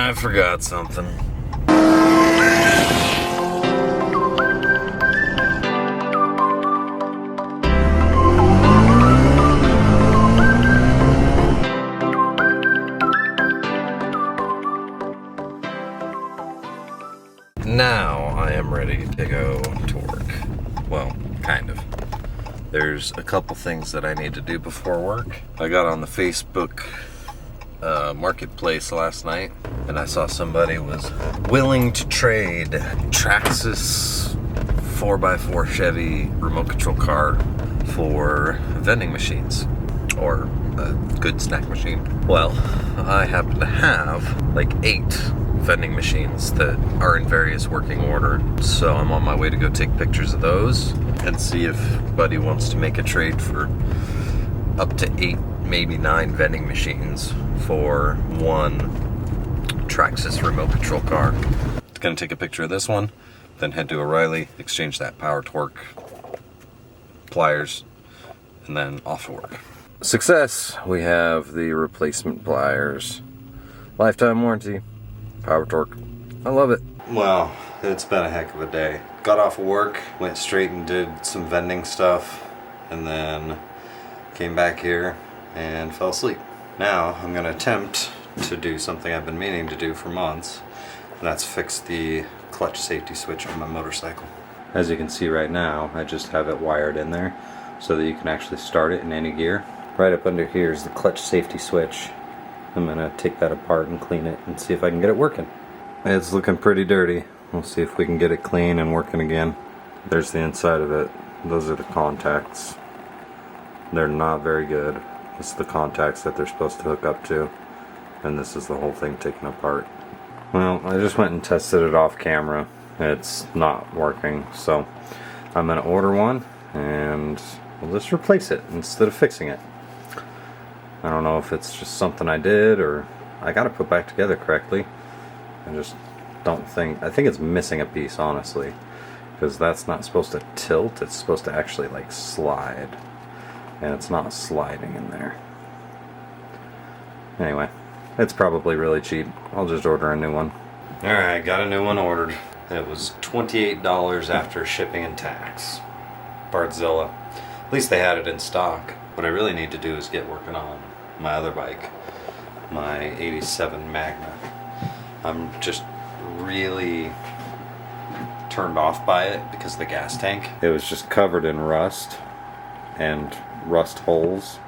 I forgot something. Now I am ready to go to work. Well, kind of. There's a couple things that I need to do before work. I got on the Facebook marketplace last night and I saw somebody was willing to trade Traxxas 4x4 Chevy remote control car for vending machines or a good snack machine. Well, I happen to have like 8 vending machines that are in various working order, so I'm on my way to go take pictures of those and see if Buddy wants to make a trade for up to 8, maybe 9 vending machines for one Traxxas remote control car. Gonna take a picture of this one, then head to O'Reilly, exchange that power torque, pliers, and then off to work. Success! We have the replacement pliers. Lifetime warranty. Power torque. I love it. Well, it's been a heck of a day. Got off of work, went straight and did some vending stuff, and then came back here and fell asleep. Now I'm going to attempt to do something I've been meaning to do for months, and that's fix the clutch safety switch on my motorcycle. As you can see right now, I just have it wired in there so that you can actually start it in any gear. Right up under here is the clutch safety switch. I'm gonna take that apart and clean it and see if I can get it working. It's looking pretty dirty. We'll see if we can get it clean and working again. There's the inside of it. Those are the contacts. They're not very good. It's the contacts that they're supposed to hook up to. And this is the whole thing taken apart. Well, I just went and tested it off camera. It's not working. So I'm gonna order one and we'll just replace it instead of fixing it. I don't know if it's just something I did or I got it put back together correctly. I just don't think, I think it's missing a piece, honestly, because that's not supposed to tilt, it's supposed to actually like slide, and it's not sliding in there. Anyway, it's probably really cheap. I'll just order a new one. Alright, got a new one ordered. It was $28 after shipping and tax. Bartzilla. At least they had it in stock. What I really need to do is get working on my other bike, my 87 Magna. I'm just really turned off by it because of the gas tank. It was just covered in rust and rust holes,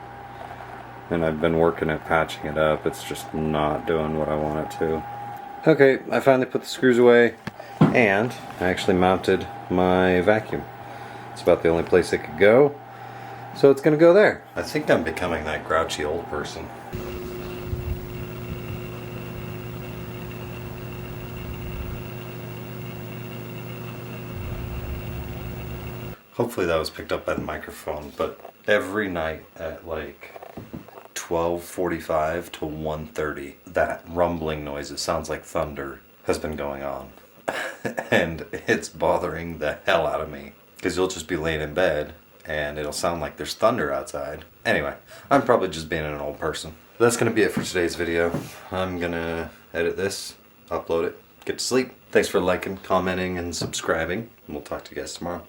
and I've been working at patching it up. It's just not doing what I want it to. Okay, I finally put the screws away and I actually mounted my vacuum. It's about the only place it could go. So it's gonna go there. I think I'm becoming that grouchy old person. Hopefully that was picked up by the microphone, but every night at like 12:45 to 1:30, that rumbling noise, it sounds like thunder, has been going on. And it's bothering the hell out of me. Because you'll just be laying in bed and it'll sound like there's thunder outside. Anyway, I'm probably just being an old person. That's going to be it for today's video. I'm going to edit this, upload it, get to sleep. Thanks for liking, commenting, and subscribing. And we'll talk to you guys tomorrow.